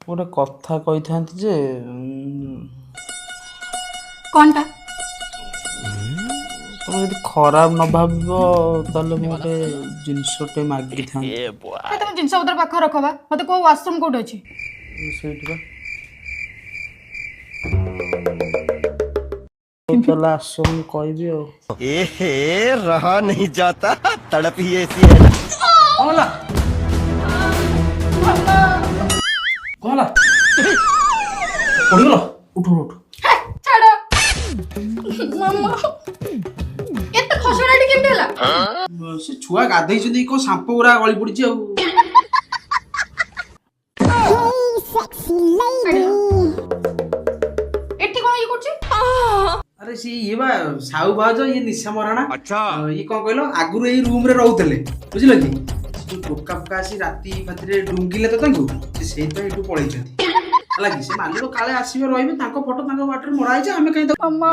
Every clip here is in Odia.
ଗୋଟେ କଥା କହିଥାନ୍ତି ଯେ कौनटा ତମେ ଯଦି ଖରାପ ନ ଭାବିବ ତାହେଲେ ମୁଁ ଗୋଟେ ଜିନିଷଟେ ମାଗିଥାନ୍ତି। तुम जिनस उधर पाख रखबा मते को वाशरूम कोड अछि ସେଇଠି ବା ତାହେଲେ ଆସ ମୁଁ କହିବି ଆଉ। एहे रहा नहीं जाता तड़प ही ऐसी है ना। କଣ ହେଲା କଣ ହେଲା ପଡ଼ିଗଲ ଉଠ ଉଠ छाड़ मम्मा एत खसड़ाटी केमते हला ସେ ଛୁଆ ଗାଧେଇଛନ୍ତି କଣ ସାମ୍ପୁ ଗୁରା ଗଳି ପଡିଛି ଆଉ। एठी कोन ये करछि ଆରେ ସେ ଇଏ ବା ସାହୁ ଭାଉଜ ଇଏ ନିଶା ମରାଣା। ଇଏ କଣ କହିଲ ଆଗରୁ ଏଇ ରୁମ ରେ ରହୁଥିଲେ ବୁଝିଲ କି। ଯୋଉ ଟୋକା ଫୋକା ଆସି ରାତି ଫାତିରେ ଡୁଙ୍ଗିଲେ ତ ତାଙ୍କୁ ସେ ସେଇଥିପାଇଁ ଏଠୁ ପଳେଇଛନ୍ତି ହେଲା କି। ସେ ମାଲିକ କାଳେ ଆସିବେ ରହିବେ ତାଙ୍କ ଫଟୋ ତାଙ୍କ ବାଟରେ ମରା ହେଇଛି ଆମେ କାହିଁ ତାକୁ मम्मा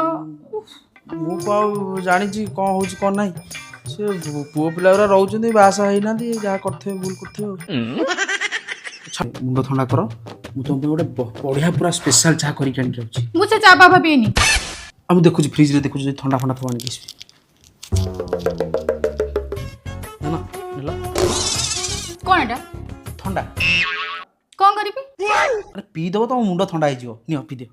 ମୁଁ ଆଉ ଜାଣିଛି କଣ ହଉଛି କଣ ନାହିଁ। ସେ ପୁଅ ପିଲା ଗୁରା ରହୁଛନ୍ତି ବାହାସାହା ହେଇନାହାନ୍ତି ଯାହା କରିଥିବେ ଭୁଲ କରିଥିବେ ଆଉ। ମୁଣ୍ଡ ଥଣ୍ଡା କର ମୁଁ ତମ ପାଇଁ ଗୋଟେ ବଢିଆ ପୁରା ସ୍ପେଶାଲ ଚାହା କରିକି ଆଣିକି ଆଉଛି। मुझे चा बाबा पीनी ଆଉ ମୁଁ ଦେଖୁଛି ଫ୍ରିଜରେ ଦେଖୁଛି ଯଦି ଥଣ୍ଡା ଫଣ୍ଡା ଥବ ଆଣିକି ଆସିବି। ନେଲ ନେଲ कौन एटा ଥଣ୍ଡା कौन करिबी ଆରେ ପିଇଦବ ତମ ମୁଣ୍ଡ ଥଣ୍ଡା ହେଇଯିବ ନିଅ ପିଇଦିଅ।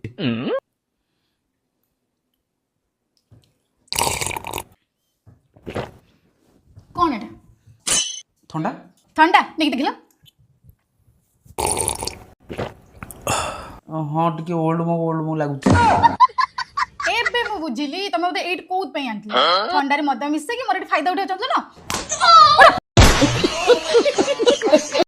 कौन एटा ଥଣ୍ଡା ठंडा नहीं देखिला ହଁ ଟିକେ ଓଲ୍ଡ ମୋ ଲାଗୁଛି। एबे मु बुझिली तमे ओदे 8 कोउत पई आंतली ठंडा रे मदा मिसे कि मोर एटी फायदा उठा चलतो ना